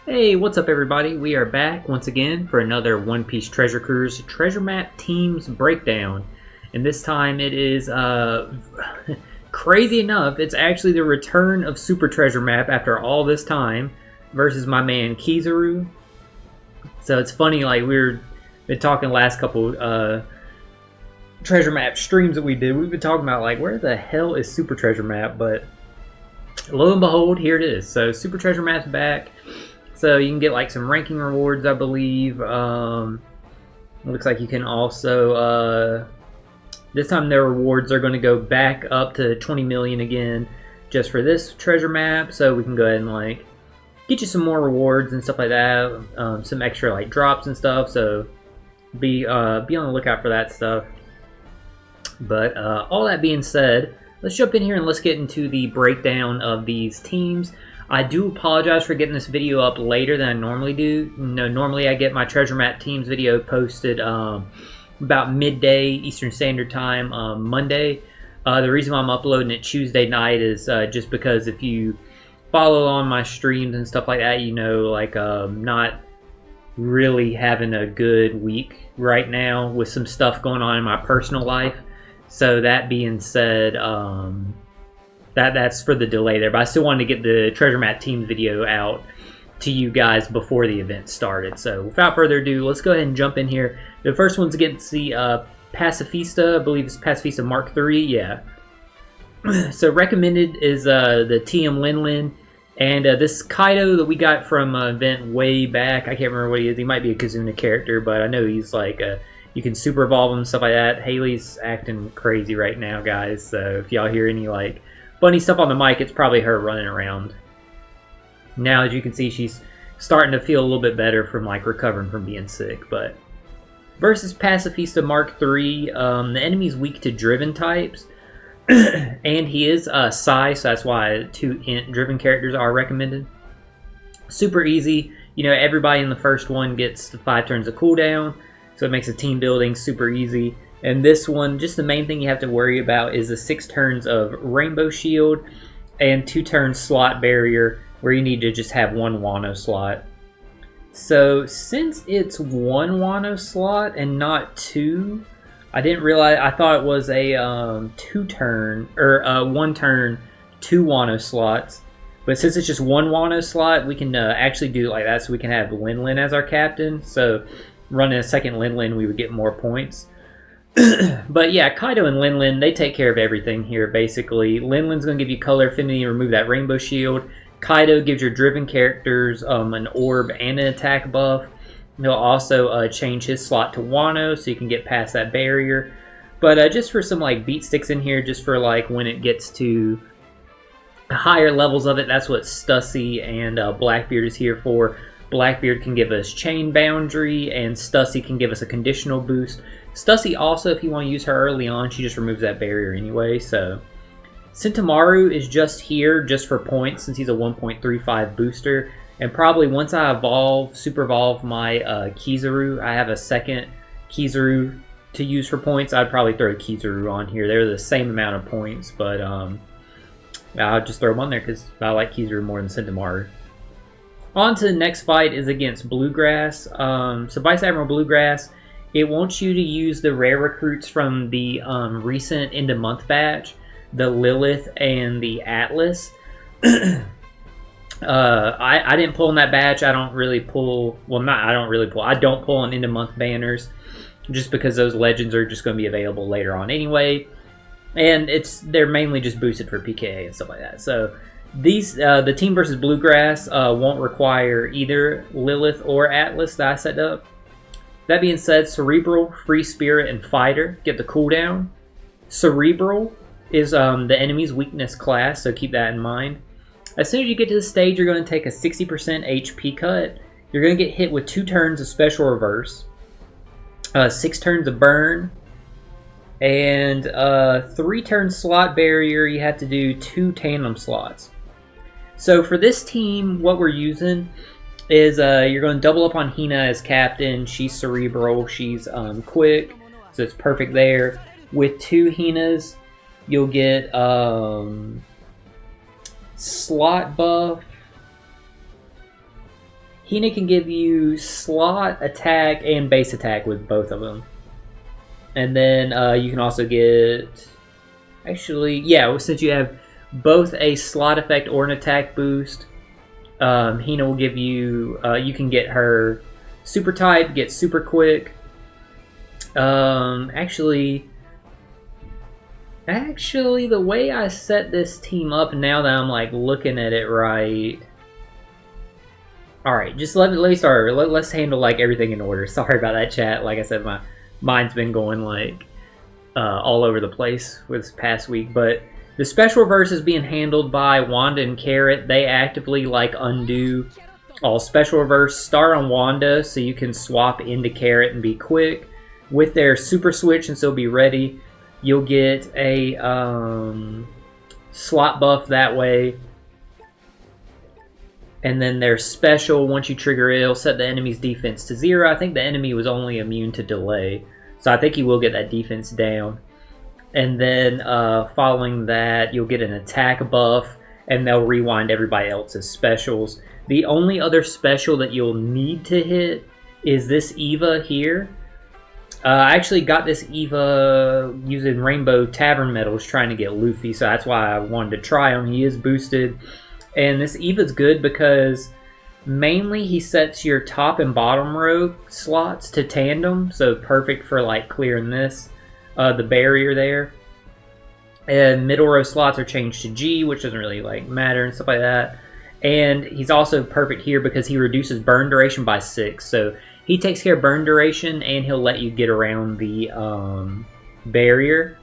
Hey, what's up everybody? We are back once again for another One Piece Treasure Cruise Treasure Map Teams Breakdown. And this time it is, crazy enough, it's actually the return of Super Treasure Map after all this time versus my man Kizaru. So it's funny, like we've been talking last couple Treasure Map streams that we did. We've been talking about like, where the hell is Super Treasure Map? But lo and behold, here it is. So Super Treasure Map's back. So you can get like some ranking rewards, I believe. Looks like you can also, this time their rewards are going to go back up to 20 million again just for this treasure map. So we can go ahead and like get you some more rewards and stuff like that. Some extra like drops and stuff. So be on the lookout for that stuff. But all that being said, let's jump in here and let's get into the breakdown of these teams. I do apologize for getting this video up later than I normally do. Normally I get my Treasure Map Teams video posted about midday Eastern Standard Time Monday. The reason why I'm uploading it Tuesday night is just because if you follow on my streams and stuff like that, you know, like not really having a good week right now with some stuff going on in my personal life. So that being said, that's for the delay there, but I still wanted to get the Treasure Map Teams video out to you guys before the event started. So without further ado, let's go ahead and jump in here. The first one's against the Pacifista, I believe it's Pacifista Mark III, yeah. So recommended is the TM Lin, and this Kaido that we got from an event way back. I can't remember what he is. He might be a Kazuna character, but I know he's like you can super evolve him and stuff like that. Haley's acting crazy right now, guys. So if y'all hear any like funny stuff on the mic, it's probably her running around. Now, as you can see, she's starting to feel a little bit better from like recovering from being sick. But versus Pacifista Mark III, the enemy's weak to driven types, and he is Psi, so that's why 2 int driven characters are recommended. Super easy. You know, everybody in the first one gets the 5 turns of cooldown, so it makes the team building super easy. And this one, just the main thing you have to worry about is the 6 turns of Rainbow Shield and 2 turns slot barrier, where you need to just have 1 Wano slot. So since it's 1 Wano slot and not 2, I didn't realize, I thought it was a 2 turn, or 1 turn, 2 Wano slots. But since it's just 1 Wano slot, we can actually do it like that, so we can have Lin as our captain. So running a second Lin, we would get more points. But yeah, Kaido and Lin, they take care of everything here, basically. Lin's going to give you color affinity and remove that rainbow shield. Kaido gives your driven characters an orb and an attack buff. He'll also change his slot to Wano, so you can get past that barrier. But just for some like beat sticks in here, just for like when it gets to higher levels of it, that's what Stussy and Blackbeard is here for. Blackbeard can give us chain boundary, and Stussy can give us a conditional boost. Stussy also, if you want to use her early on, she just removes that barrier anyway. So Sentomaru is just here just for points, since he's a 1.35 booster. And probably once I super evolve my Kizaru, I have a second Kizaru to use for points, I'd probably throw Kizaru on here. They're the same amount of points, but I'll just throw them on there because I like Kizaru more than Sentomaru. On to the next fight is against Bluegrass. So Vice Admiral Bluegrass, it wants you to use the rare recruits from the recent end of month batch, the Lilith and the Atlas. I didn't pull in that batch. I don't really pull, well, I don't pull on end of month banners just because those legends are just going to be available later on anyway. And they're mainly just boosted for PKA and stuff like that. So these the team versus Bluegrass won't require either Lilith or Atlas that I set up. That being said, Cerebral, Free Spirit, and Fighter get the cooldown. Cerebral is the enemy's weakness class, so keep that in mind. As soon as you get to the stage, you're going to take a 60% HP cut. You're going to get hit with 2 turns of Special Reverse, 6 turns of Burn, and 3 turns Slot Barrier. You have to do 2 Tandem slots. So for this team, what we're using is you're going to double up on Hina as captain. She's Cerebral, she's quick, so it's perfect there. With 2 Hinas, you'll get slot buff Hina can give you slot attack and base attack with both of them. And then you can also get... Actually, yeah, since you have both a slot effect or an attack boost, Hina will give you... you can get her super type, get super quick. Actually, the way I set this team up now that I'm like looking at it right... Alright, just let me start. Let's handle like everything in order. Sorry about that, chat. Like I said, my mind's been going like all over the place this past week. But the special reverse is being handled by Wanda and Carrot. They actively like undo all special reverse. Start on Wanda so you can swap into Carrot and be quick. With their super switch and so be ready, you'll get a slot buff that way. And then their special, once you trigger it, it'll set the enemy's defense to 0. I think the enemy was only immune to delay. So I think you will get that defense down. And then following that, you'll get an attack buff. And they'll rewind everybody else's specials. The only other special that you'll need to hit is this Eva here. I actually got this Eva using Rainbow Tavern medals trying to get Luffy. So that's why I wanted to try him. He is boosted. And this Eva's good because mainly he sets your top and bottom row slots to tandem, so perfect for like clearing this, the barrier there. And middle row slots are changed to G, which doesn't really like matter and stuff like that. And he's also perfect here because he reduces burn duration by 6, so he takes care of burn duration and he'll let you get around the barrier.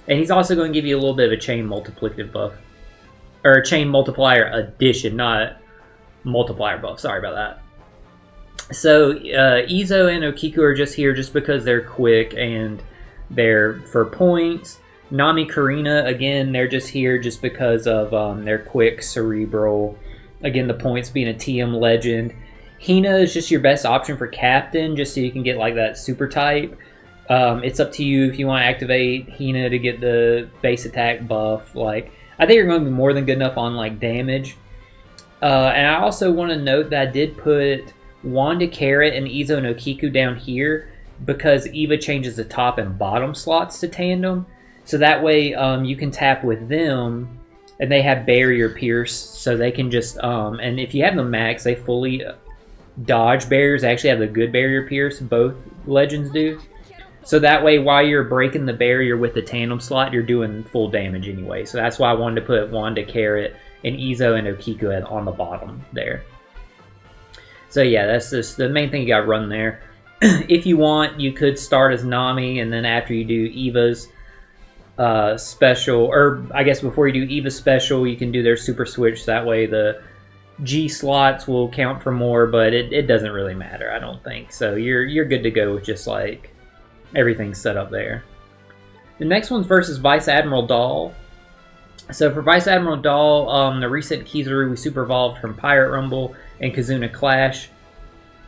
And he's also going to give you a little bit of a chain multiplicative buff. Or a chain multiplier addition, not multiplier buff. Sorry about that. So Izo and Okiku are just here just because they're quick and they're for points. Nami, Karina, again, they're just here just because of their quick, cerebral. Again, the points being a TM legend. Hina is just your best option for captain, just so you can get like that super type. It's up to you if you want to activate Hina to get the base attack buff. Like, I think you're going to be more than good enough on like damage. And I also want to note that I did put Wanda, Carrot, and Izo no Kiku down here because Eva changes the top and bottom slots to tandem. So that way you can tap with them and they have barrier pierce, so they can just and if you have them max, they fully dodge barriers. They actually have the good barrier pierce, both legends do. So that way, while you're breaking the barrier with the tandem slot, you're doing full damage anyway. So that's why I wanted to put Wanda, Carrot, and Izo and Okiku on the bottom there. So yeah, that's just the main thing you got to run there. If you want, you could start as Nami, and then after you do Eva's special, or I guess before you do Eva's special, you can do their super switch. That way the G slots will count for more, but it doesn't really matter, I don't think. So you're good to go with just like everything's set up there. The next one's versus Vice Admiral Doll. So for Vice Admiral Doll, the recent Kizaru we super evolved from Pirate Rumble and Kazuna Clash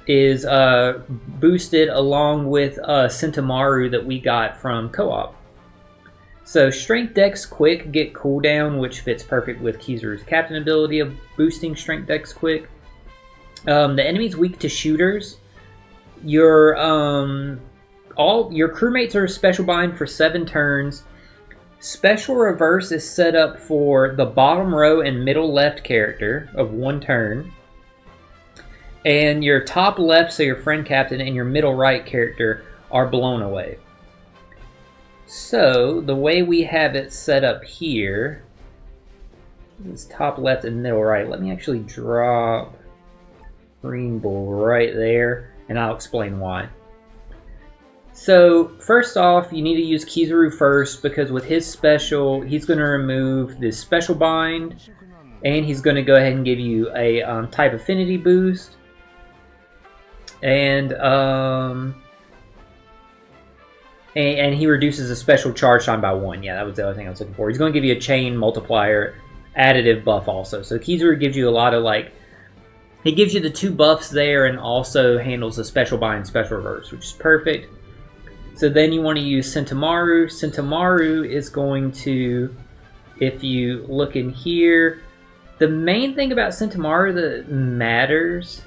is boosted along with Sentamaru that we got from Co-op. So Strength Dex Quick get cooldown, which fits perfect with Kizaru's captain ability of boosting Strength Dex Quick. The enemy's weak to shooters. All your crewmates are special bind for 7 turns. Special reverse is set up for the bottom row and middle left character of 1 turn. And your top left, so your friend captain, and your middle right character are blown away. So the way we have it set up here is top left and middle right. Let me actually drop Green Bull right there, and I'll explain why. So first off, you need to use Kizaru first because with his special, he's going to remove this special bind, and he's going to go ahead and give you a type affinity boost, and he reduces a special charge time by 1. Yeah, that was the other thing I was looking for. He's going to give you a chain multiplier additive buff also. So Kizaru gives you a lot of like, he gives you the 2 buffs there and also handles the special bind, special reverse, which is perfect. So then you want to use Sentamaru. Sentamaru is going to, if you look in here, the main thing about Sentamaru that matters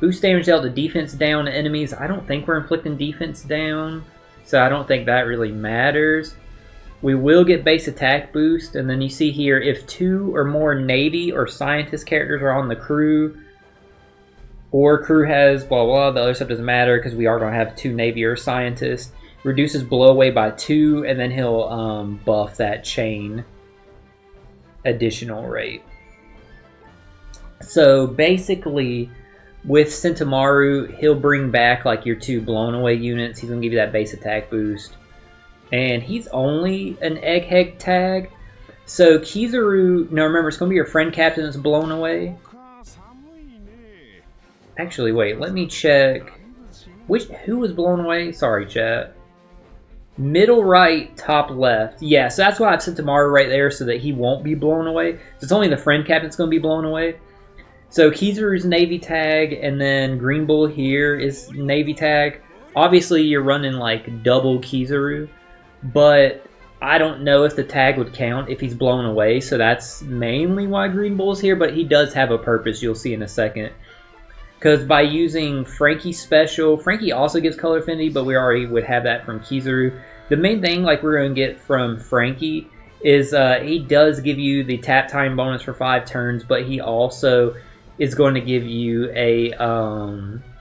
Boost damage dealt to defense down to enemies. I don't think we're inflicting defense down, so I don't think that really matters. We will get base attack boost, and then you see here, if 2 or more Navy or Scientist characters are on the crew, or crew has blah blah, the other stuff doesn't matter because we are going to have 2 Navy or Scientists. Reduces blow away by 2, and then he'll buff that chain additional rate. So basically, with Sentimaru, he'll bring back like your 2 blown away units. He's going to give you that base attack boost. And he's only an Egghead tag. So Kizaru, now remember, it's going to be your friend captain that's blown away. Actually, wait, let me check. Who was blown away? Sorry, chat. Middle right, top left. Yeah, so that's why I've sent Sentimaru right there so that he won't be blown away. So it's only the friend captain that's going to be blown away. So Kizaru's Navy tag, and then Green Bull here is Navy tag. Obviously, you're running like double Kizaru. But I don't know if the tag would count if he's blown away, so that's mainly why Green Bull's here, but he does have a purpose, you'll see in a second. Because by using Frankie's special, Frankie also gives color affinity, but we already would have that from Kizaru. The main thing like we're going to get from Frankie is he does give you the tap time bonus for 5 turns, but he also is going to give you a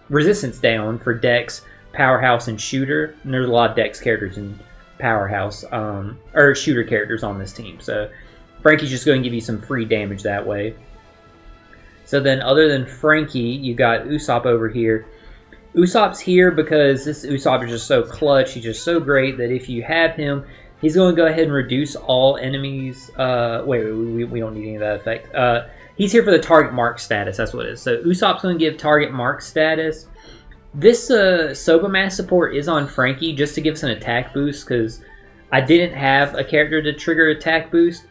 resistance down for Dex, Powerhouse, and Shooter. And there's a lot of Dex characters in Powerhouse, or Shooter characters on this team. So Frankie's just going to give you some free damage that way. So then other than Frankie, you got Usopp over here. Usopp's here because this Usopp is just so clutch. He's just so great that if you have him, he's going to go ahead and reduce all enemies. We don't need any of that effect. He's here for the target mark status. That's what it is. So Usopp's going to give target mark status. This Soba Mass support is on Frankie just to give us an attack boost because I didn't have a character to trigger attack boost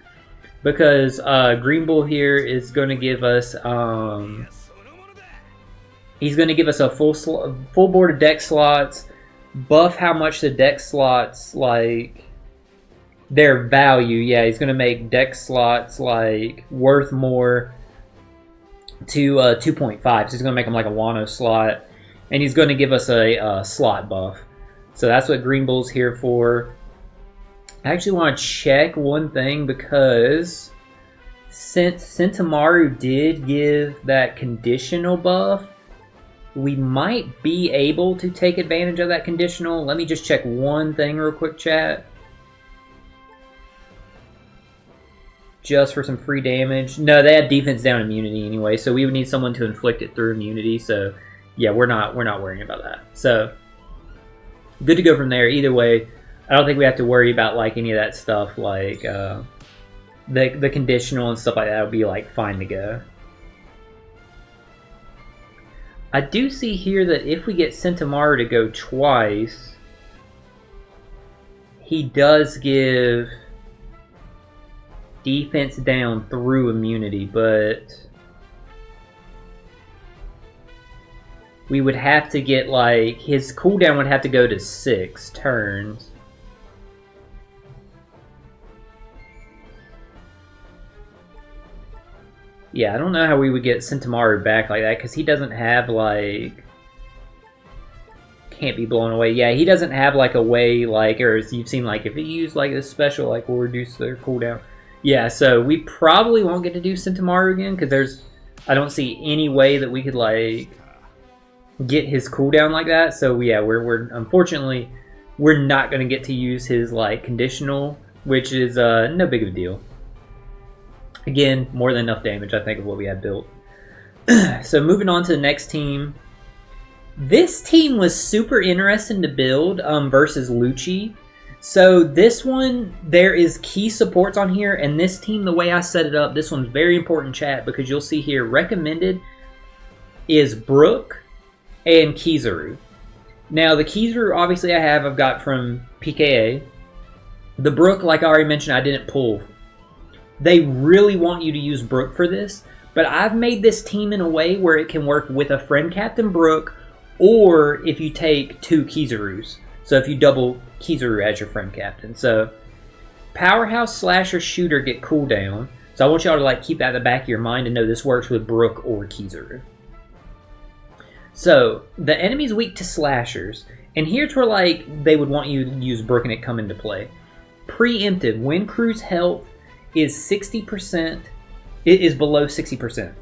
because Green Bull here is going to give us he's going to give us a full board of deck slots, buff how much the deck slots like their value. Yeah, he's going to make deck slots like worth more to 2.5. So he's going to make them like a Wano slot. And he's going to give us a slot buff. So that's what Green Bull's here for. I actually want to check one thing because since Sentimaru did give that conditional buff, we might be able to take advantage of that conditional. Let me just check one thing real quick, chat. Just for some free damage. No, they have defense down immunity anyway, so we would need someone to inflict it through immunity, so yeah, we're not worrying about that. So good to go from there. Either way, I don't think we have to worry about like any of that stuff, like the conditional and stuff like that will be like fine to go. I do see here that if we get Sentimaru to go twice, he does give defense down through immunity, but we would have to get like his cooldown would have to go to 6 turns. Yeah, I don't know how we would get Sentimaru back like that because he doesn't have like can't be blown away. Yeah, he doesn't have like a way like, or as you've seen like if he used like this special like will reduce their cooldown. Yeah, so we probably won't get to do Sentimaru again because I don't see any way that we could like get his cooldown like that. So yeah, we're unfortunately we're not going to get to use his like conditional, which is no big of a deal. Again, more than enough damage, I think, of what we had built. So moving on to the next team. This team was super interesting to build versus Lucci. So this one, there is key supports on here, and this team, the way I set it up, this one's very important, chat, because you'll see here, recommended is Brook and Kizaru. Now, the Kizaru, obviously, I've got from PKA. The Brook, like I already mentioned, I didn't pull. They really want you to use Brook for this, but I've made this team in a way where it can work with a friend Captain Brook, or if you take 2 Kizarus. So if you double Kizaru as your friend captain. So Powerhouse, Slasher, Shooter get cooldown. So I want y'all to like keep that in the back of your mind and know this works with Brook or Kizaru. So the enemy's weak to slashers, and here's where like they would want you to use Brook and it come into play. Preemptive, when crew's health is 60%, it is below 60%.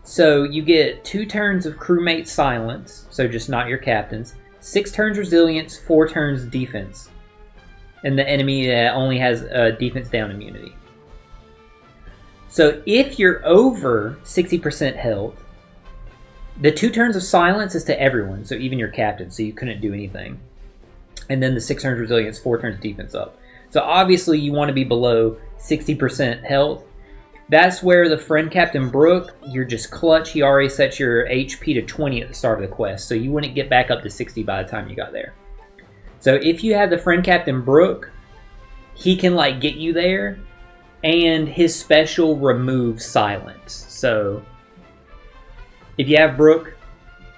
So you get 2 turns of crewmate silence, so just not your captains, 6 turns resilience, 4 turns defense, and the enemy only has defense down immunity. So if you're over 60% health, the 2 turns of silence is to everyone, so even your captain, so you couldn't do anything. And then the 6 turns resilience, 4 turns defense up. So obviously you want to be below 60% health. That's where the friend Captain Brook, you're just clutch. He already sets your HP to 20 at the start of the quest, so you wouldn't get back up to 60 by the time you got there. So if you have the friend Captain Brook, he can like get you there, and his special removes silence. So if you have Brook,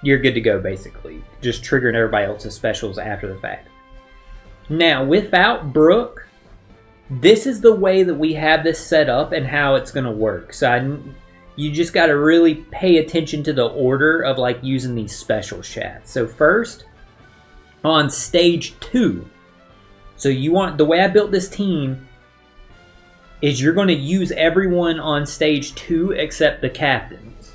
you're good to go basically. Just triggering everybody else's specials after the fact. Now without Brook, this is the way that we have this set up and how it's going to work. So you just got to really pay attention to the order of like using these special shots. So first, on stage 2. So the way I built this team is you're going to use everyone on stage 2 except the captains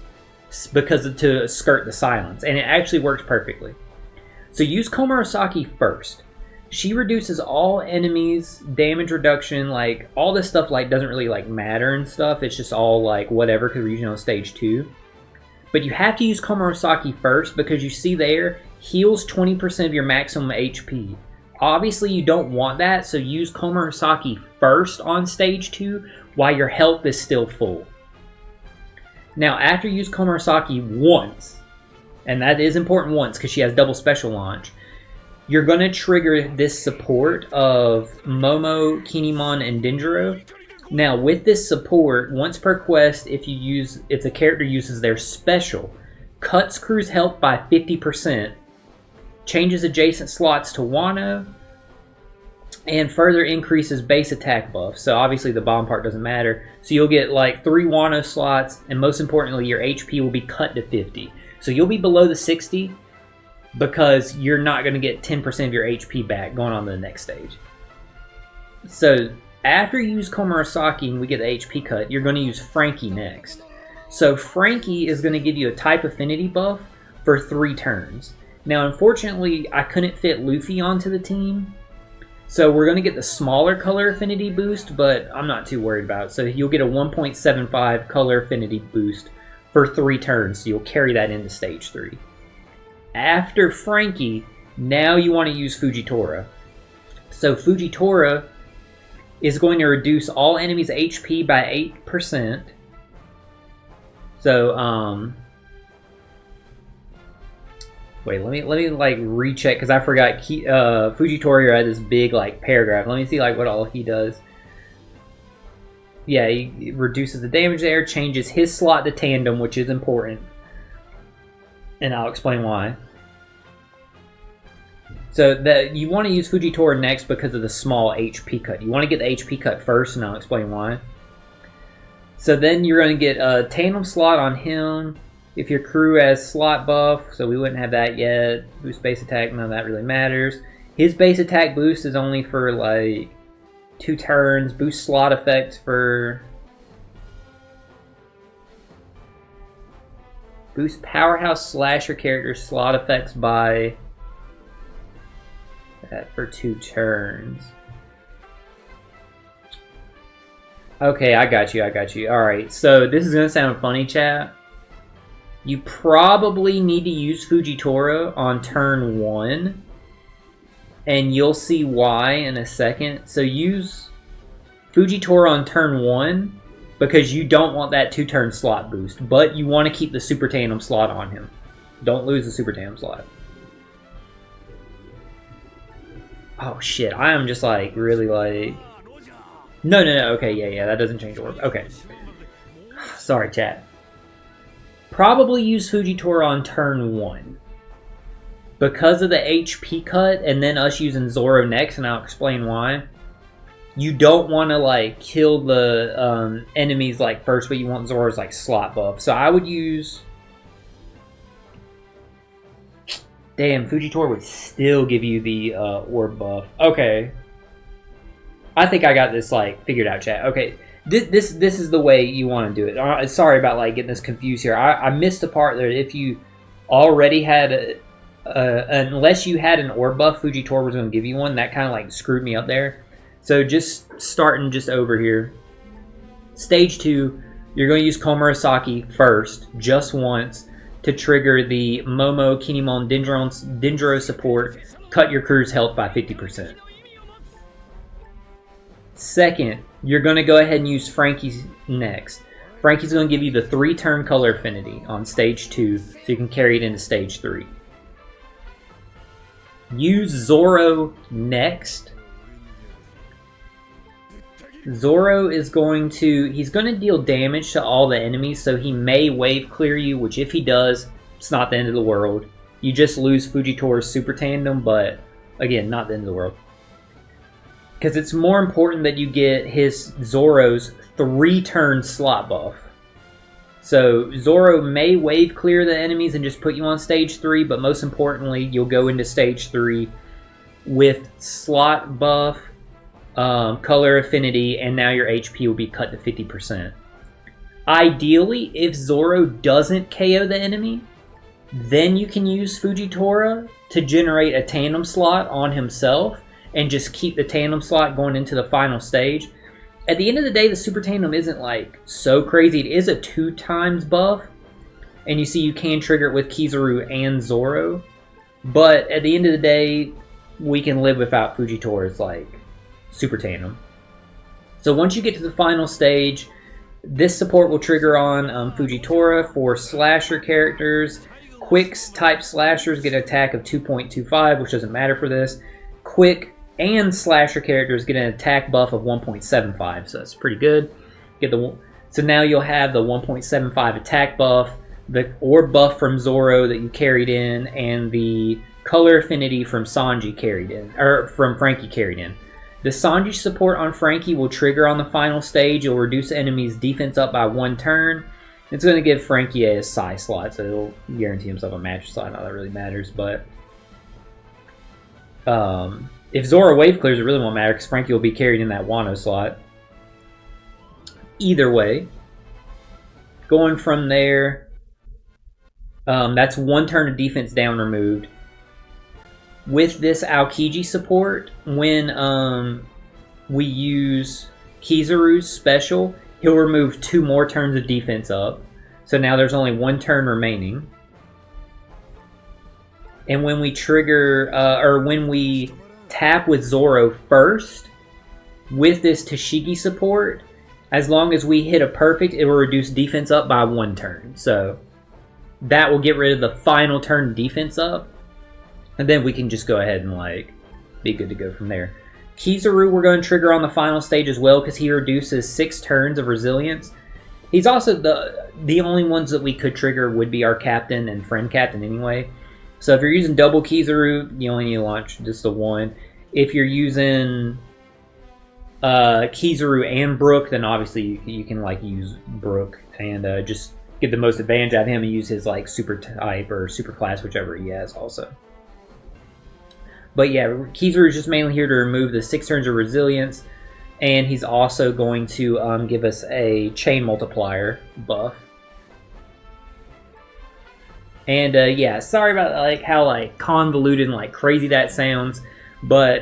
to skirt the silence. And it actually works perfectly. So use Komurasaki first. She reduces all enemies, damage reduction, like all this stuff like doesn't really like matter and stuff. It's just all like whatever because we're using on stage 2. But you have to use Komurasaki first because you see there, heals 20% of your maximum HP. Obviously you don't want that, so use Komurasaki first on stage 2 while your health is still full. Now after you use Komurasaki once, and that is important once because she has double special launch, you're going to trigger this support of Momo, Kinemon, and Denjiro. Now, with this support, once per quest, if the character uses their special, cuts crew's health by 50%, changes adjacent slots to Wano, and further increases base attack buff. So obviously the bomb part doesn't matter. So you'll get like 3 Wano slots, and most importantly, your HP will be cut to 50. So you'll be below the 60, because you're not going to get 10% of your HP back going on to the next stage. So after you use Komurasaki and we get the HP cut, you're going to use Frankie next. So Frankie is going to give you a type affinity buff for 3 turns. Now unfortunately I couldn't fit Luffy onto the team, so we're going to get the smaller color affinity boost, but I'm not too worried about it. So you'll get a 1.75 color affinity boost for 3 turns, so you'll carry that into stage 3. After Frankie, now you want to use Fujitora. So Fujitora is going to reduce all enemies' HP by 8%. So, wait, let me like recheck because I forgot. Fujitora had this big like paragraph. Let me see like what all he does. Yeah, he reduces the damage there, changes his slot to tandem, which is important. And I'll explain why. So you want to use Fujitora next because of the small HP cut. You want to get the HP cut first, and I'll explain why. So then you're going to get a tandem slot on him if your crew has slot buff, so we wouldn't have that yet. Boost base attack, none of that really matters. His base attack boost is only for like 2 turns. Boost slot effects for... Boost powerhouse slasher character slot effects by that for 2 turns. Okay, I got you. Alright, so this is going to sound funny, chat. You probably need to use Fujitora on turn 1. And you'll see why in a second. So use Fujitora on turn 1. Because you don't want that 2-turn slot boost, but you want to keep the Super Tandem slot on him. Don't lose the Super Tandem slot. Oh shit, I am just like, really like... No, okay, yeah, that doesn't change orb. Okay. Sorry, chat. Probably use Fujitora on turn 1. Because of the HP cut, and then us using Zoro next, and I'll explain why. You don't want to like kill the enemies like first, but you want Zoro's like slot buff. So I would use Damn, Fujitora would still give you the orb buff. Okay. I think I got this like figured out, chat. Okay. This is the way you want to do it. Sorry about like getting this confused here. I missed the part that if you already had unless you had an orb buff, Fujitora was going to give you one. That kind of like screwed me up there. So just starting just over here. Stage 2, you're going to use Komurasaki first, just once, to trigger the Momo, Kinemon, Dendro support, cut your crew's health by 50%. Second, you're going to go ahead and use Frankie next. Frankie's going to give you the 3-turn color affinity on stage 2, so you can carry it into stage 3. Use Zoro next. Zoro is going to, he's going to deal damage to all the enemies, so he may wave clear you, which if he does, it's not the end of the world. You just lose Fujitora's super tandem, but again, not the end of the world. Because it's more important that you get his Zoro's 3-turn slot buff. So Zoro may wave clear the enemies and just put you on stage 3, but most importantly, you'll go into stage 3 with slot buff, color affinity, and now your HP will be cut to 50%. Ideally, if Zoro doesn't KO the enemy, then you can use Fujitora to generate a tandem slot on himself and just keep the tandem slot going into the final stage. At the end of the day, the super tandem isn't like so crazy. It is a 2x buff, and you see you can trigger it with Kizaru and Zoro, but at the end of the day, we can live without Fujitora's like super tandem. So once you get to the final stage, this support will trigger on Fujitora for slasher characters. Quicks type slashers get an attack of 2.25, which doesn't matter for this. Quick and slasher characters get an attack buff of 1.75, so that's pretty good. So now you'll have the 1.75 attack buff, the orb buff from Zoro that you carried in, and the color affinity from Sanji carried in, or from Frankie carried in. The Sanji support on Frankie will trigger on the final stage. You'll reduce enemies' defense up by 1 turn. It's going to give Frankie a Psy slot, so he'll guarantee himself a match slot. Not that really matters, but if Zoro wave clears, it really won't matter because Frankie will be carried in that Wano slot. Either way, going from there, that's 1 turn of defense down removed. With this Aokiji support, when we use Kizaru's special, he'll remove 2 more turns of defense up. So now there's only 1 turn remaining. And when we trigger, or when we tap with Zoro first, with this Tashigi support, as long as we hit a perfect, it will reduce defense up by 1 turn. So that will get rid of the final turn defense up. And then we can just go ahead and like be good to go from there. Kizaru we're going to trigger on the final stage as well because he reduces 6 turns of resilience. He's also the only ones that we could trigger would be our captain and friend captain anyway. So if you're using double Kizaru, you only need to launch just the 1. If you're using Kizaru and Brook, then obviously you can like use Brook and just get the most advantage out of him and use his like super type or super class, whichever he has also. But yeah, Kizaru is just mainly here to remove the 6 turns of resilience, and he's also going to give us a chain multiplier buff. And yeah, sorry about like how like convoluted and like crazy that sounds, but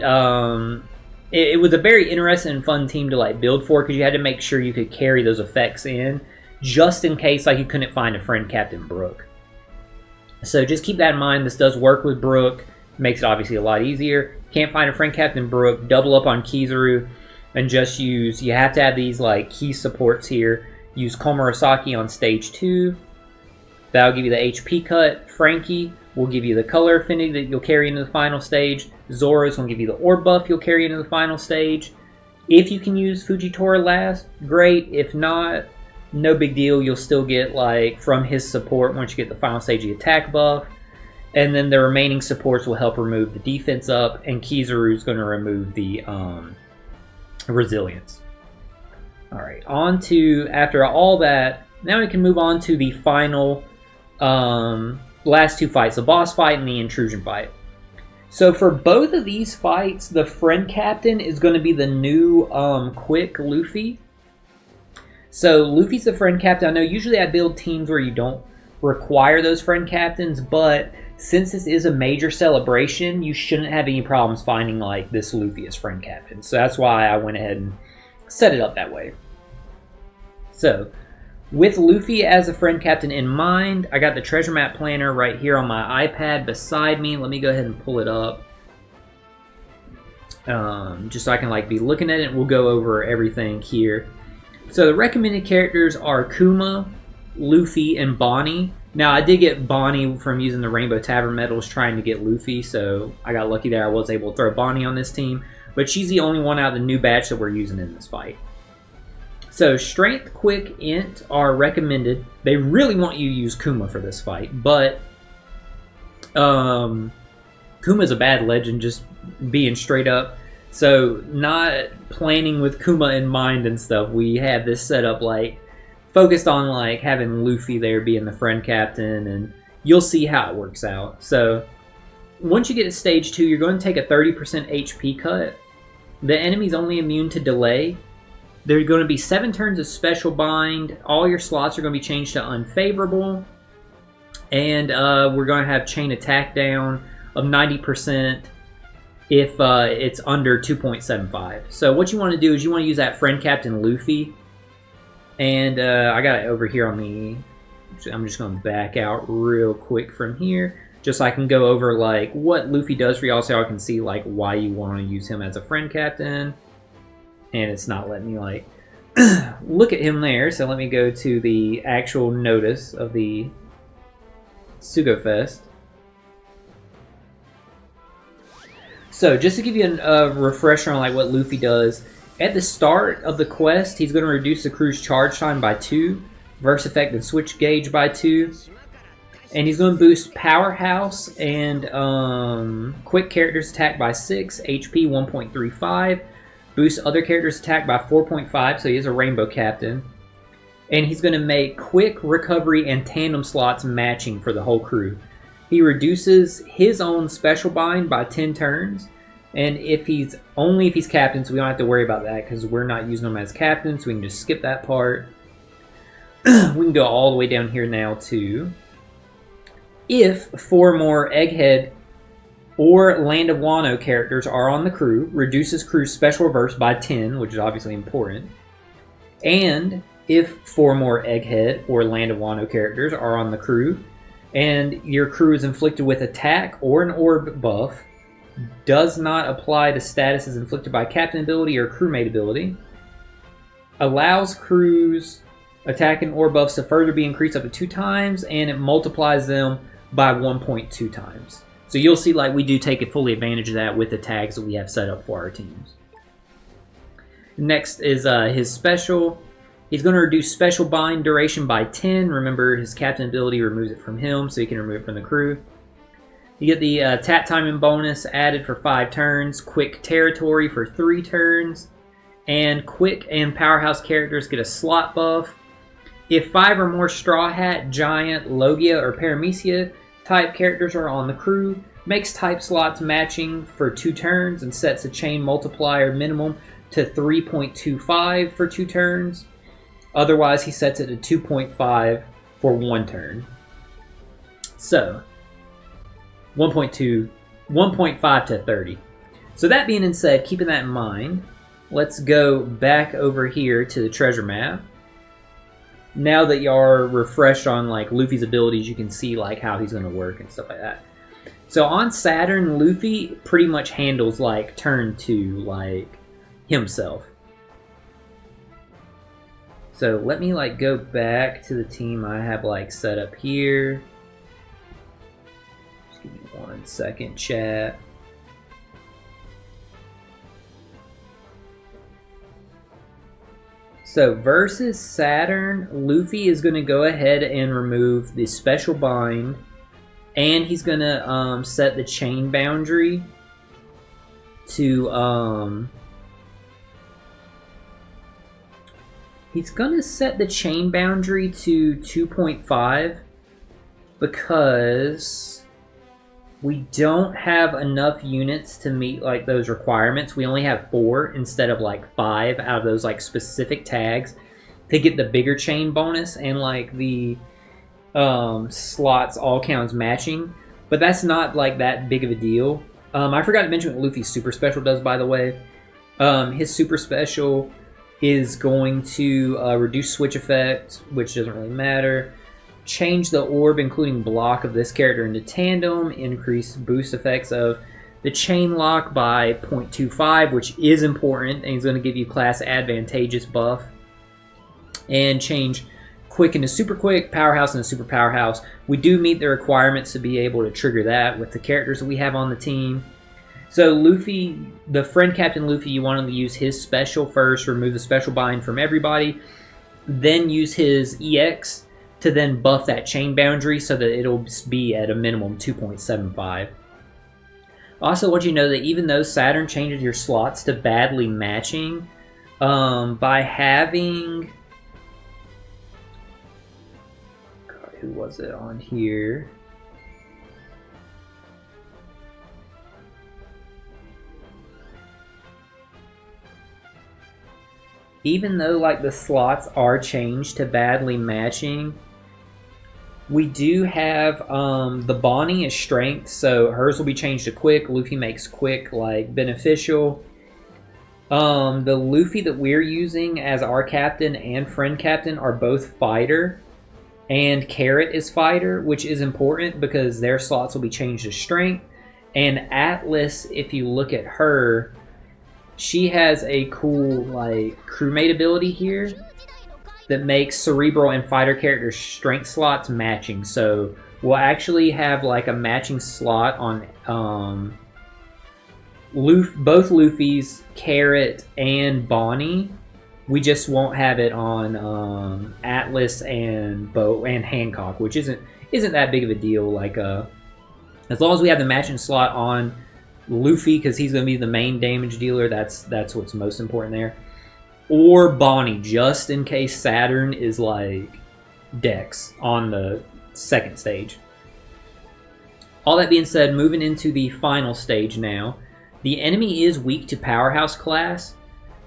it was a very interesting and fun team to like build for because you had to make sure you could carry those effects in, just in case like you couldn't find a friend captain Brook. So just keep that in mind. This does work with Brook. Makes it obviously a lot easier. Can't find a friend captain Brook, double up on Kizaru, and just use, you have to have these like key supports here. Use Komurasaki on stage 2. That'll give you the HP cut. Frankie will give you the color affinity that you'll carry into the final stage. Zoro's going to give you the orb buff you'll carry into the final stage. If you can use Fujitora last, great. If not, no big deal. You'll still get like from his support once you get the final stage the attack buff. And then the remaining supports will help remove the defense up, and Kizaru is going to remove the resilience. Alright, on to, after all that, now we can move on to the final last two fights, the boss fight and the intrusion fight. So for both of these fights, the friend captain is going to be the new quick Luffy. So Luffy's the friend captain. I know usually I build teams where you don't require those friend captains, but since this is a major celebration, you shouldn't have any problems finding like this Luffy as friend captain. So that's why I went ahead and set it up that way. So with Luffy as a friend captain in mind, I got the treasure map planner right here on my iPad beside me. Let me go ahead and pull it up. Just so I can like be looking at it. We'll go over everything here. So the recommended characters are Kuma, Luffy, and Bonney. Now I did get Bonney from using the Rainbow Tavern medals trying to get Luffy, so I got lucky there. I was able to throw Bonney on this team, but she's the only one out of the new batch that we're using in this fight. So Strength, Quick, Int are recommended. They really want you to use Kuma for this fight, but Kuma's a bad legend, just being straight up. So not planning with Kuma in mind and stuff, we have this set up like focused on like having Luffy there being the friend captain, and you'll see how it works out. So once you get to stage 2, you're going to take a 30% HP cut. The enemy's only immune to delay. There are going to be 7 turns of Special Bind. All your slots are going to be changed to Unfavorable. And we're going to have Chain Attack down of 90% if it's under 2.75. So what you want to do is you want to use that Friend Captain Luffy. And I got it over here on the... I'm just going to back out real quick from here, just so I can go over like what Luffy does for y'all, so y'all can see like why you want to use him as a Friend Captain. And it's not letting me like look at him there, so let me go to the actual notice of the Sugofest. So just to give you a refresher on like what Luffy does, at the start of the quest, he's going to reduce the crew's charge time by 2, verse effect and switch gauge by 2, and he's going to boost Powerhouse and quick characters attack by 6, HP 1.35. Boosts other characters' attack by 4.5, so he is a Rainbow Captain. And he's going to make quick, recovery, and tandem slots matching for the whole crew. He reduces his own Special Bind by 10 turns. And if he's captain, so we don't have to worry about that because we're not using him as captain, so we can just skip that part. We can go all the way down here now to if 4 more Egghead or Land of Wano characters are on the crew, reduces crew's special reverse by 10, which is obviously important. And if 4 more Egghead or Land of Wano characters are on the crew, and your crew is inflicted with attack or an orb buff, does not apply to statuses inflicted by captain ability or crewmate ability, allows crews attack and orb buffs to further be increased up to 2 times, and it multiplies them by 1.2 times. So you'll see like we do take fully advantage of that with the tags that we have set up for our teams. Next is his special. He's going to reduce Special Bind duration by 10. Remember, his captain ability removes it from him, so he can remove it from the crew. You get the tap timing bonus added for 5 turns, quick territory for 3 turns, and quick and powerhouse characters get a slot buff. If 5 or more Straw Hat, Giant, Logia, or Paramecia type characters are on the crew, makes type slots matching for 2 turns and sets the chain multiplier minimum to 3.25 for 2 turns. Otherwise, he sets it to 2.5 for 1 turn. So, 1.5 to 30. So that being said, keeping that in mind, let's go back over here to the treasure map. Now that y'all are refreshed on like Luffy's abilities, you can see like how he's going to work and stuff like that. So on Saturn, Luffy pretty much handles like turn 2 like himself. So let me like go back to the team I have like set up here. Just give me 1 second, chat. So versus Saturn, Luffy is going to go ahead and remove the Special Bind, and he's going to set the chain boundary to he's going to set the chain boundary to 2.5, because we don't have enough units to meet like those requirements. We only have 4 instead of like 5 out of those like specific tags to get the bigger chain bonus and like the slots all counts matching. But that's not like that big of a deal. I forgot to mention what Luffy's super special does, by the way. His super special is going to reduce switch effect, which doesn't really matter. Change the orb, including block of this character into tandem. Increase boost effects of the chain lock by 0.25, which is important, and he's going to give you class advantageous buff. And change quick into super quick, powerhouse into super powerhouse. We do meet the requirements to be able to trigger that with the characters that we have on the team. So Luffy, the friend Captain Luffy, you want him to use his special first, remove the special bind from everybody, then use his EX to then buff that chain boundary so that it'll be at a minimum 2.75. Also, I want you to know that even though Saturn changes your slots to badly matching, by having... God, who was it on here? Even though like the slots are changed to badly matching, we do have the Bonney is strength, so hers will be changed to quick. Luffy makes quick like beneficial. The Luffy that we're using as our captain and friend captain are both fighter, and Carrot is fighter, which is important because their slots will be changed to strength. And Atlas, if you look at her, she has a cool like crewmate ability here that makes cerebral and fighter character strength slots matching. So we'll actually have like a matching slot on both Luffy's, Carrot, and Bonney. We just won't have it on Atlas and Bo and Hancock, which isn't that big of a deal. Like as long as we have the matching slot on Luffy, because he's going to be the main damage dealer, that's what's most important there. Or Bonney, just in case Saturn is like Dex on the second stage. All that being said, moving into the final stage now. The enemy is weak to Powerhouse class,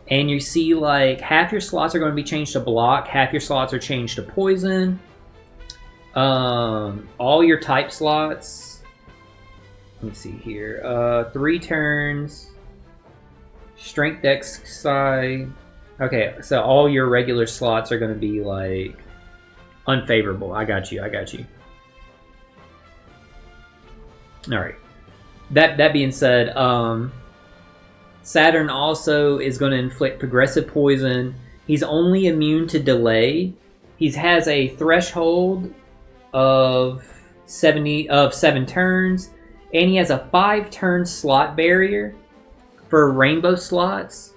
and you see like half your slots are going to be changed to block, half your slots are changed to poison. All your type slots, let me see here, 3 turns, strength, dex, psi. Okay, so all your regular slots are going to be like unfavorable. I got you. Alright. That being said, Saturn also is going to inflict progressive poison. He's only immune to delay. He has a threshold of 7 turns, and he has a 5-turn slot barrier for rainbow slots.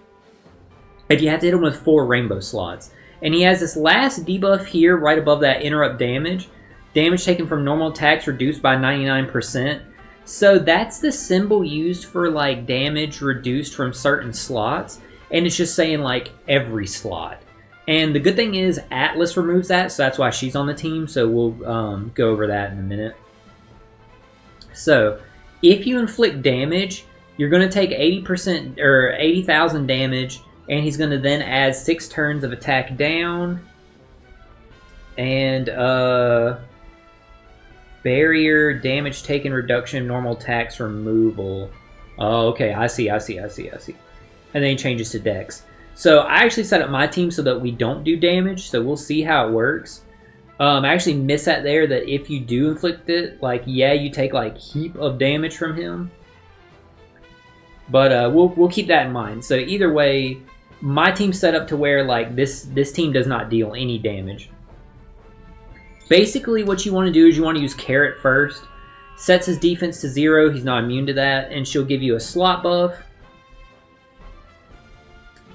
If you have to hit him with 4 rainbow slots. And he has this last debuff here right above that interrupt damage. Damage taken from normal attacks reduced by 99%. So that's the symbol used for like damage reduced from certain slots. And it's just saying like every slot. And the good thing is Atlas removes that, so that's why she's on the team. So we'll go over that in a minute. So if you inflict damage, you're going to take 80% or 80,000 damage. And he's going to then add 6 turns of attack down. And barrier, damage taken reduction, normal attacks removal. Oh, okay, I see. And then he changes to dex. So I actually set up my team so that we don't do damage. So we'll see how it works. I actually missed that there, that if you do inflict it, like, yeah, you take like heap of damage from him. But we'll keep that in mind. So either way, my team's set up to where like this team does not deal any damage. Basically what you want to do is you want to use Carrot first. Sets his defense to 0, he's not immune to that, and she'll give you a slot buff.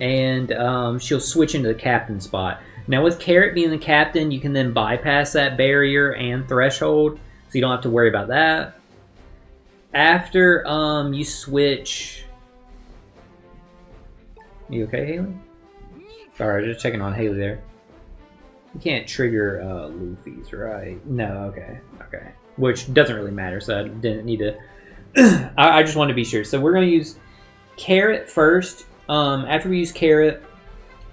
And she'll switch into the captain spot. Now with Carrot being the captain, you can then bypass that barrier and threshold, so you don't have to worry about that. After you switch... You okay, Haley? Sorry, just checking on Haley there. You can't trigger Luffy's, right? No, okay, okay. Which doesn't really matter, so I didn't need to... I just wanted to be sure. So we're going to use Carrot first. After we use Carrot,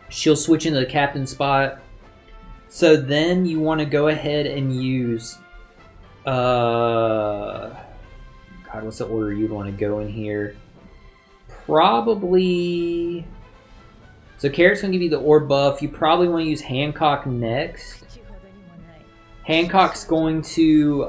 she'll switch into the captain spot. So then you want to go ahead and use... God, what's the order you'd want to go in here? Probably... So Carrot's going to give you the orb buff. You probably want to use Hancock next. Hancock's going to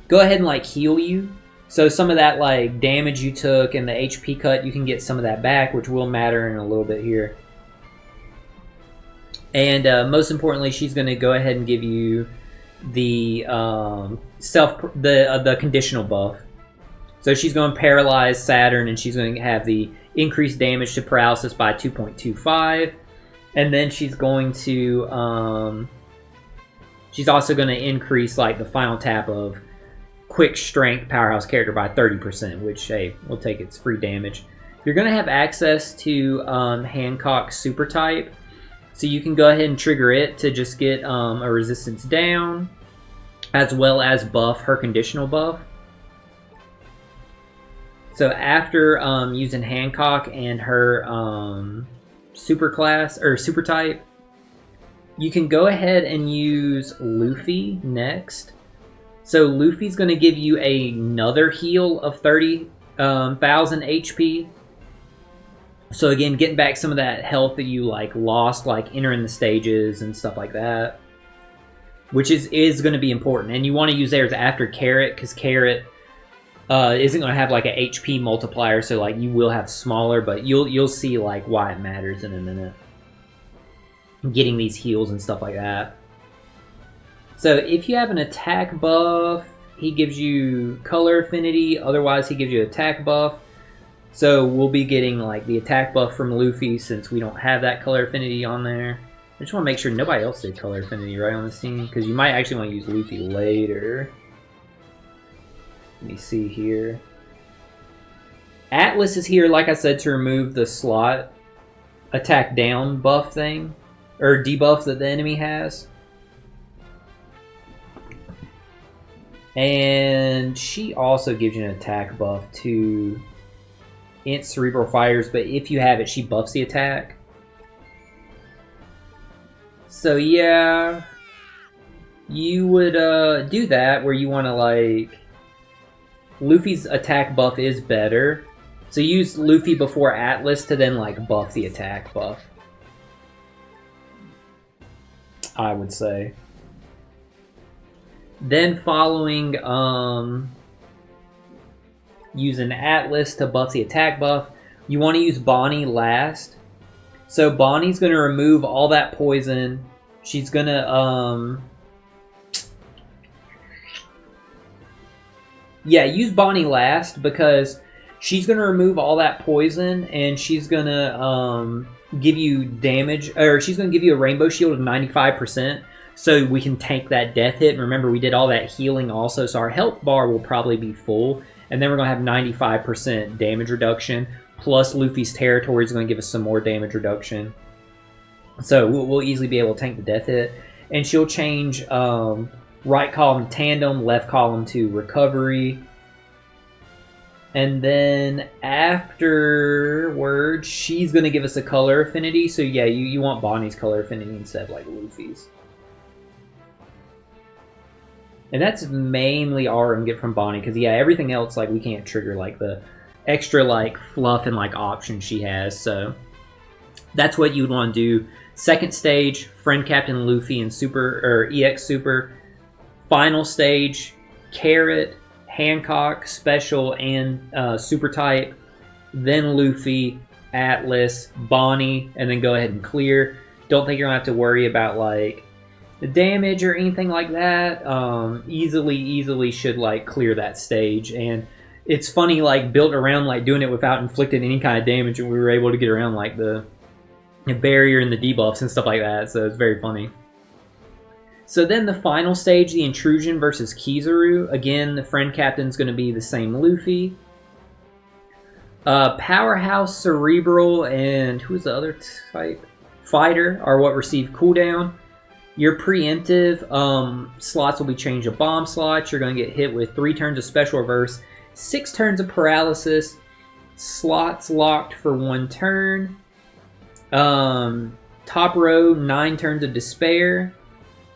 go ahead and like heal you. So some of that like damage you took and the HP cut, you can get some of that back, which will matter in a little bit here. And most importantly, she's going to go ahead and give you the the conditional buff. So she's going to paralyze Saturn, and she's going to have the increased damage to paralysis by 2.25, and then she's going to she's also going to increase like the final tap of quick strength powerhouse character by 30%, which hey, we'll take its free damage. You're going to have access to Hancock super type, so you can go ahead and trigger it to just get a resistance down, as well as buff her conditional buff. So after using Hancock and her super class or super type, you can go ahead and use Luffy next. So Luffy's going to give you another heal of 30,000 HP. So again, getting back some of that health that you like lost, like entering the stages and stuff like that, which is going to be important. And you want to use theirs after Carrot, because Carrot isn't going to have like an HP multiplier, so like you will have smaller, but you'll see like why it matters in a minute. Getting these heals and stuff like that. So if you have an attack buff, he gives you color affinity. Otherwise, he gives you attack buff. So we'll be getting like the attack buff from Luffy since we don't have that color affinity on there. I just want to make sure nobody else did color affinity right on this team, because you might actually want to use Luffy later. Let me see here. Atlas is here, like I said, to remove the slot attack down buff thing, or debuff that the enemy has. And she also gives you an attack buff to int cerebral fires, but if you have it, she buffs the attack. So yeah, you would do that where you want to like... Luffy's attack buff is better, so use Luffy before Atlas to then like buff the attack buff, I would say. Then following using Atlas to buff the attack buff, you want to use Bonney last. So Bonnie's going to remove all that poison. She's going to yeah, use Bonney last, because she's going to remove all that poison, and she's going to give you damage, or she's going to give you a rainbow shield of 95%, so we can tank that death hit. And remember, we did all that healing also, so our health bar will probably be full, and then we're going to have 95% damage reduction, plus Luffy's territory is going to give us some more damage reduction. So we'll easily be able to tank the death hit, and she'll change... right column to tandem, left column to recovery. And then afterwards, she's going to give us a color affinity. So yeah, you want Bonnie's color affinity instead of like Luffy's. And that's mainly all we're going to get from Bonney, because yeah, everything else like we can't trigger like the extra like fluff and like options she has. So that's what you would want to do. Second stage, friend Captain Luffy and Super or EX Super. Final stage, Carrot, Hancock, Special, and Super type. Then Luffy, Atlas, Bonney, and then go ahead and clear. Don't think you're going to have to worry about like the damage or anything like that. Easily should like clear that stage. And it's funny, like built around like doing it without inflicting any kind of damage, and we were able to get around like the barrier and the debuffs and stuff like that. So it's very funny. So then the final stage, the Intrusion versus Kizaru. Again, the friend captain's going to be the same Luffy. Powerhouse, Cerebral, and who's the other type? fighter are what receive cooldown. Your preemptive slots will be changed to bomb slots. You're going to get hit with 3 turns of special reverse, 6 turns of paralysis, slots locked for 1 turn. Top row, 9 turns of despair.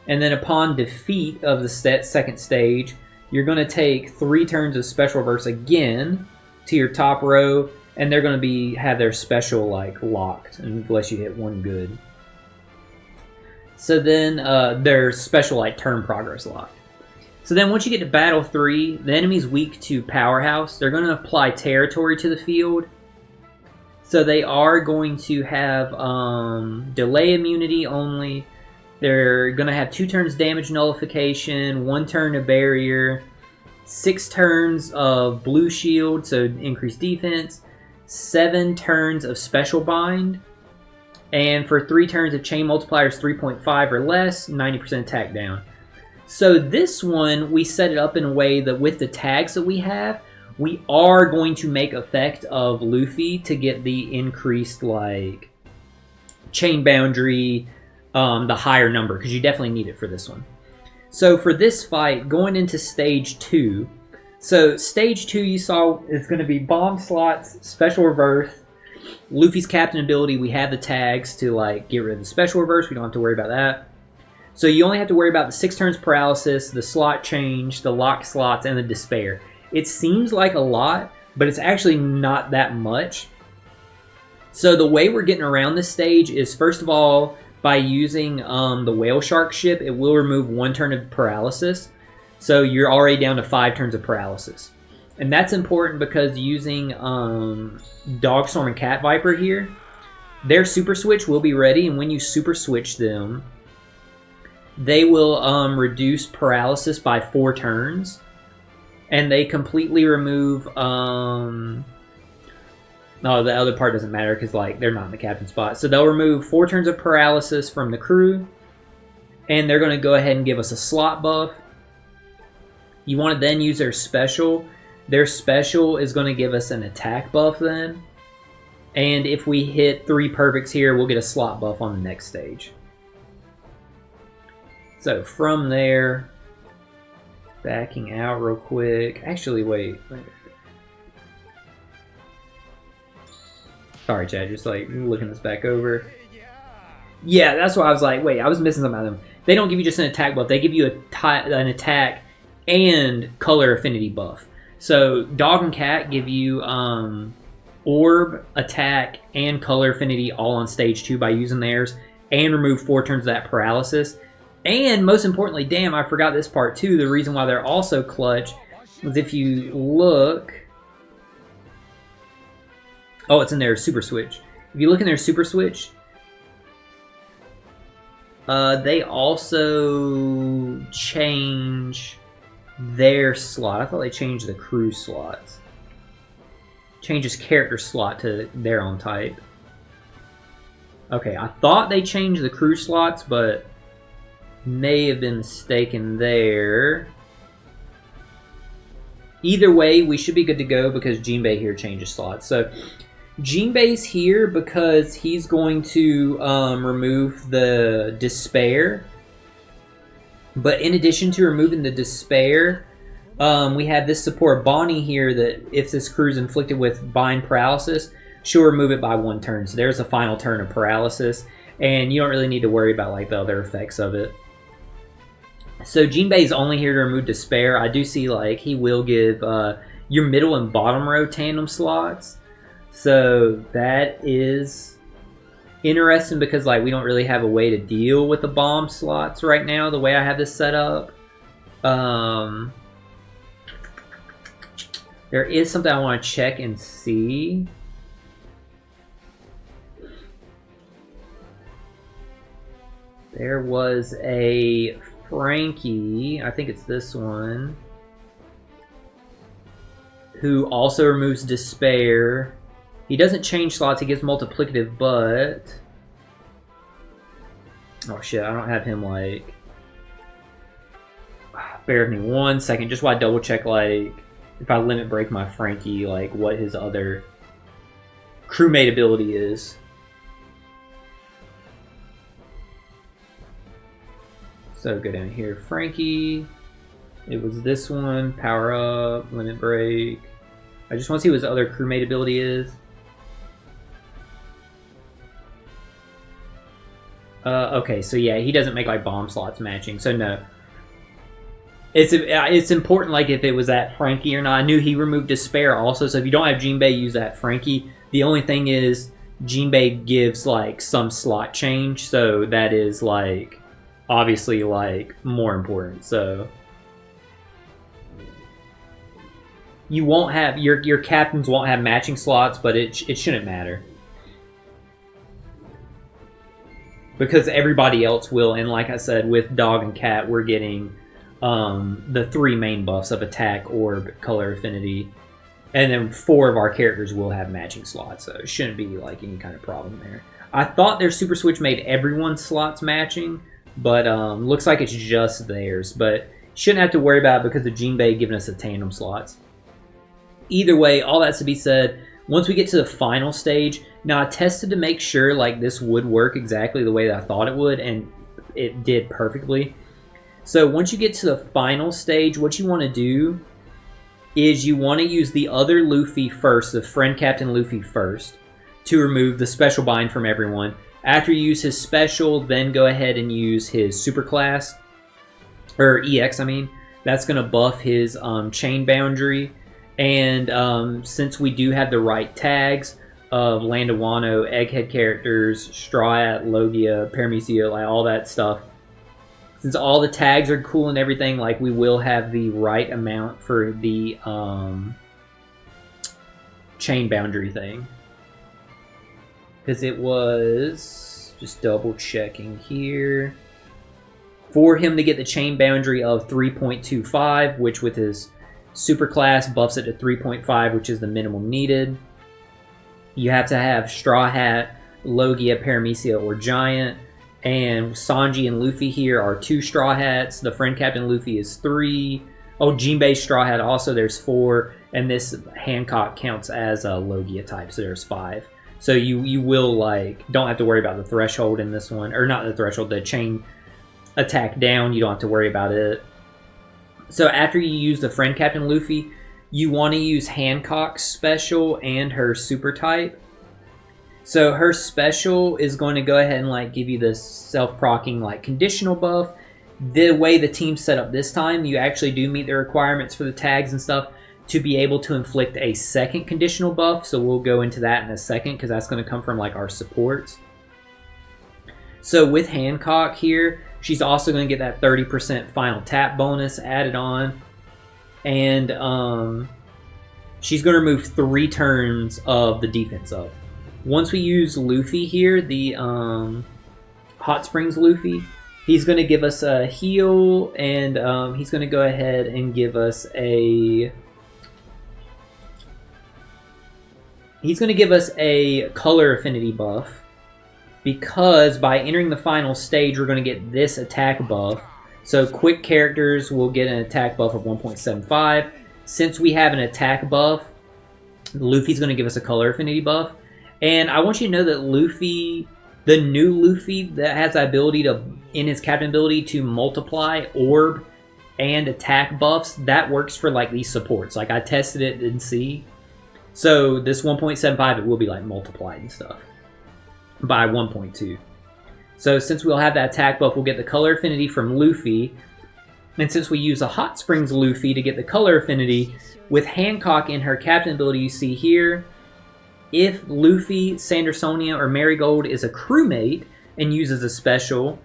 And then upon defeat of the second stage, you're going to take 3 turns of special reverse again to your top row, and they're going to have their special like locked unless you hit 1 good. So then their special like turn progress locked. So then once you get to battle 3, the enemy's weak to powerhouse. They're going to apply territory to the field. So they are going to have delay immunity only. They're going to have 2 turns damage nullification, 1 turn of barrier, 6 turns of blue shield, so increased defense, 7 turns of special bind, and for 3 turns of chain multipliers 3.5 or less, 90% attack down. So this one, we set it up in a way that with the tags that we have, we are going to make effect of Luffy to get the increased like chain boundary, the higher number, because you definitely need it for this one. So for this fight, going into stage 2, so stage 2 you saw is going to be bomb slots, special reverse, Luffy's captain ability. We have the tags to like get rid of the special reverse. We don't have to worry about that. So you only have to worry about the 6 turns paralysis, the slot change, the lock slots, and the despair. It seems like a lot, but it's actually not that much. So the way we're getting around this stage is, first of all, by using the whale shark ship, it will remove 1 turn of paralysis. So you're already down to 5 turns of paralysis. And that's important because using Dogstorm and Cat Viper here, their super switch will be ready. And when you super switch them, they will reduce paralysis by 4 turns. And they completely remove... No, the other part doesn't matter because like they're not in the captain spot. So they'll remove 4 turns of paralysis from the crew. And they're going to go ahead and give us a slot buff. You want to then use their special. Their special is going to give us an attack buff then. And if we hit 3 perfects here, we'll get a slot buff on the next stage. So from there, backing out real quick. Actually, wait. Sorry, Chad, just like looking this back over. Yeah, that's why I was like, wait, I was missing something out of them. They don't give you just an attack buff. They give you an attack and color affinity buff. So Dog and Cat give you orb, attack, and color affinity all on stage 2 by using theirs, and remove 4 turns of that paralysis. And most importantly, damn, I forgot this part too. The reason why they're also clutch is if you look... Oh, it's in their super switch. If you look in their super switch, they also change their slot. I thought they changed the crew slots. Changes character slot to their own type. Okay, I thought they changed the crew slots, but may have been mistaken there. Either way, we should be good to go because Jinbei here changes slots. So Jinbei's here because he's going to remove the despair. But in addition to removing the despair, we have this support Bonney here that if this crew is inflicted with bind paralysis, she'll remove it by 1 turn. So there's a final turn of paralysis. And you don't really need to worry about like the other effects of it. So Jinbei's only here to remove despair. I do see like he will give your middle and bottom row tandem slots. So that is interesting because like we don't really have a way to deal with the bomb slots right now the way I have this set up. There is something I want to check and see. There was a Frankie, I think it's this one, who also removes despair. He doesn't change slots, he gives multiplicative, but... Oh shit, I don't have him like... Bear with me 1 second, just while I double check like, if I limit break my Frankie, like what his other crewmate ability is. So go down here, Frankie. It was this one, power up, limit break. I just want to see what his other crewmate ability is. Okay, so yeah, he doesn't make like bomb slots matching, so no. It's important like if it was that Frankie or not. I knew he removed his spare also, so if you don't have Jinbei, use that Frankie. The only thing is Jinbei gives like some slot change, so that is like obviously like more important. So you won't have your captains won't have matching slots, but it shouldn't matter. Because everybody else will, and like I said, with Dog and Cat, we're getting the 3 main buffs of attack, orb, color affinity, and then 4 of our characters will have matching slots, so it shouldn't be like any kind of problem there. I thought their Super Switch made everyone's slots matching, but looks like it's just theirs, but shouldn't have to worry about it because of Jinbei giving us the tandem slots. Either way, all that's to be said, once we get to the final stage, now I tested to make sure like this would work exactly the way that I thought it would, and it did perfectly. So once you get to the final stage, what you want to do is you want to use the other Luffy first, the friend Captain Luffy first, to remove the special bind from everyone. After you use his special, then go ahead and use his super class, or EX I mean. That's going to buff his chain boundary. And since we do have the right tags of Land of Wano, Egghead characters, Straw Hat, Logia, Paramecia, like all that stuff, since all the tags are cool and everything, like we will have the right amount for the chain boundary thing. Because it was, just double checking here, for him to get the chain boundary of 3.25, which with his super class buffs it to 3.5, which is the minimum needed. You have to have Straw Hat, Logia, Paramecia, or Giant. And Sanji and Luffy here are 2 Straw Hats. The friend Captain Luffy is 3. Oh, Jinbei's Straw Hat also, there's 4. And this Hancock counts as a Logia type, so there's 5. So you will, like, don't have to worry about the threshold in this one. Or not the threshold, the chain attack down. You don't have to worry about it. So after you use the friend Captain Luffy, you want to use Hancock's special and her super type. So her special is going to go ahead and like give you this self-proccing like conditional buff. The way the team's set up this time, you actually do meet the requirements for the tags and stuff to be able to inflict a second conditional buff. So we'll go into that in a second because that's going to come from like our supports. So with Hancock here, she's also going to get that 30% final tap bonus added on. And she's going to remove 3 turns of the defense up. Once we use Luffy here, the Hot Springs Luffy, he's going to give us a heal, and he's going to go ahead and give us a... He's going to give us a color affinity buff, because by entering the final stage, we're going to get this attack buff. So quick characters will get an attack buff of 1.75. Since we have an attack buff, Luffy's going to give us a color affinity buff. And I want you to know that Luffy, the new Luffy that has the ability to, in his captain ability, to multiply orb and attack buffs, that works for like these supports. Like I tested it and see. So this 1.75, it will be like multiplied and stuff by 1.2. So since we'll have that attack buff, we'll get the color affinity from Luffy. And since we use a Hot Springs Luffy to get the color affinity, with Hancock in her captain ability you see here, if Luffy, Sandersonia, or Marigold is a crewmate and uses a special,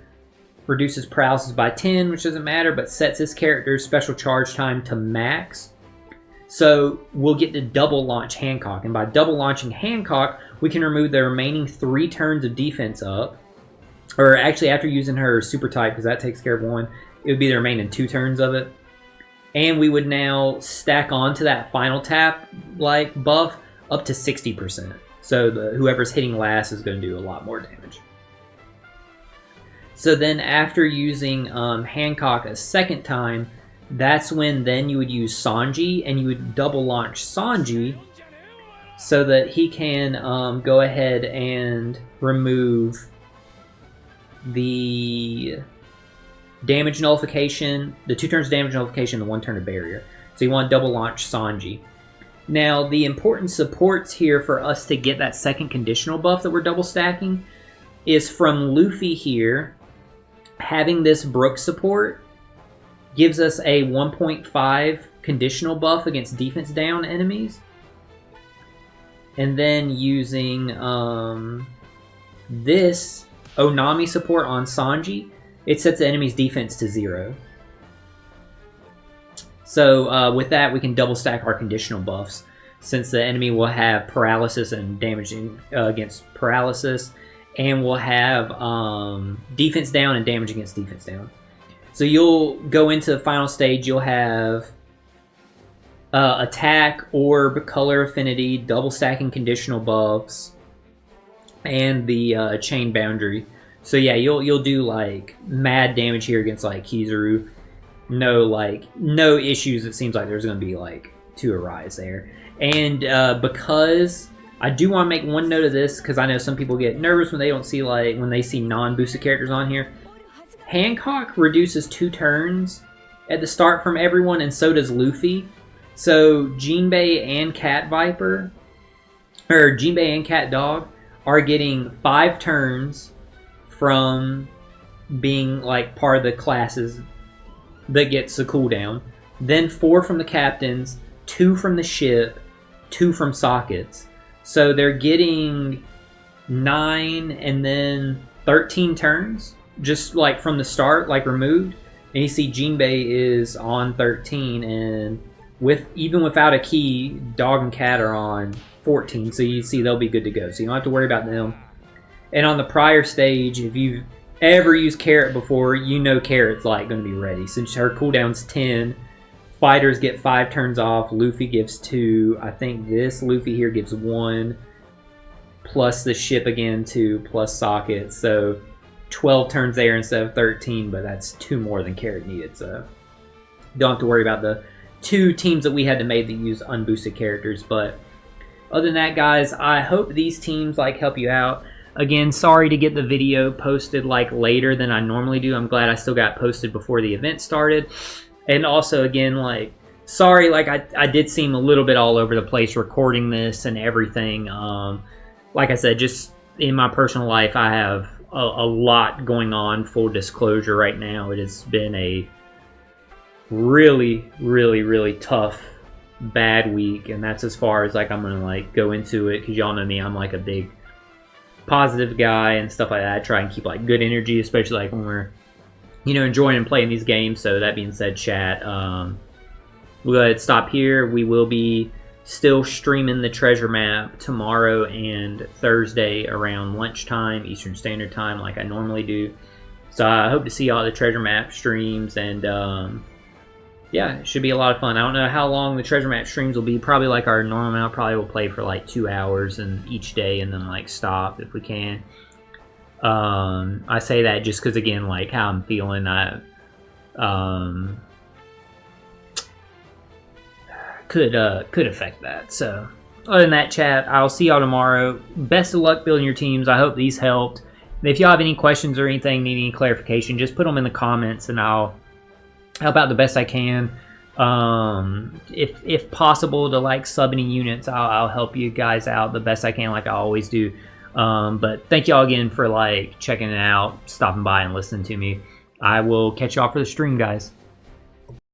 reduces paralysis by 10, which doesn't matter, but sets his character's special charge time to max. So we'll get to double launch Hancock. And by double launching Hancock, we can remove the remaining 3 turns of defense up. Or actually, after using her super type, because that takes care of 1, it would be the remaining 2 turns of it. And we would now stack onto that final tap like buff up to 60%. So whoever's hitting last is going to do a lot more damage. So then after using Hancock a second time, that's when then you would use Sanji, and you would double launch Sanji so that he can go ahead and remove the damage nullification, the 2 turns damage nullification, the 1 turn of barrier. So you want double launch Sanji. Now, the important supports here for us to get that second conditional buff that we're double stacking is from Luffy here. Having this Brook support gives us a 1.5 conditional buff against defense down enemies. And then using this Onami support on Sanji, it sets the enemy's defense to 0. So with that, we can double stack our conditional buffs, since the enemy will have paralysis and damaging against paralysis, and will have defense down and damage against defense down. So you'll go into the final stage, you'll have attack, orb, color affinity, double stacking conditional buffs, and the chain boundary. So yeah, you'll do like mad damage here against like Kizaru. No issues. It seems like there's going to be like to arise there. And because I do want to make one note of this, because I know some people get nervous when they don't see when they see non-boosted characters on here. Hancock reduces 2 turns at the start from everyone, and so does Luffy. So Jinbei and Cat Viper, or Jinbei and Cat Dog, are getting 5 turns from being like part of the classes that gets a cooldown. Then 4 from the captains, 2 from the ship, 2 from sockets. So they're getting 9 and then 13 turns, just like from the start, like removed. And you see Jinbei is on 13, and even without a key, Dog and Cat are on 14. So you see they'll be good to go. So you don't have to worry about them. And on the prior stage, if you've ever used Carrot before, you know Carrot's like going to be ready. Since her cooldown's 10, fighters get 5 turns off. Luffy gives 2. I think this Luffy here gives 1. Plus the ship again 2. Plus socket. So 12 turns there instead of 13. But that's 2 more than Carrot needed. So don't have to worry about the 2 teams that we had to make that use unboosted characters. But other than that, guys, I hope these teams like help you out. Again, sorry to get the video posted like later than I normally do. I'm glad I still got posted before the event started. And also, again, like, sorry, like I did seem a little bit all over the place recording this and everything. Like I said, just in my personal life, I have a lot going on, full disclosure right now. It has been a really, really, really tough, bad week. And that's as far as like I'm going to like go into it, because y'all know me, I'm like a big positive guy and stuff like that. I try and keep like good energy, especially like when we're enjoying and playing these games. So that being said, chat, we'll go ahead and stop here. We will be still streaming the treasure map tomorrow and Thursday around lunchtime Eastern Standard Time, like I normally do. So I hope to see all the treasure map streams, and yeah, it should be a lot of fun. I don't know how long the treasure map streams will be. Probably like our normal amount. Probably will play for like 2 hours and each day, and then like stop if we can. I say that just because, again, like how I'm feeling, I could affect that. So other than that, chat, I'll see y'all tomorrow. Best of luck building your teams. I hope these helped. If y'all have any questions or anything, need any clarification, just put them in the comments and I'll help out the best I can. If possible to like sub any units, I'll help you guys out the best I can, like I always do. But thank y'all again for like checking it out, stopping by and listening to me. I will catch y'all for the stream, guys.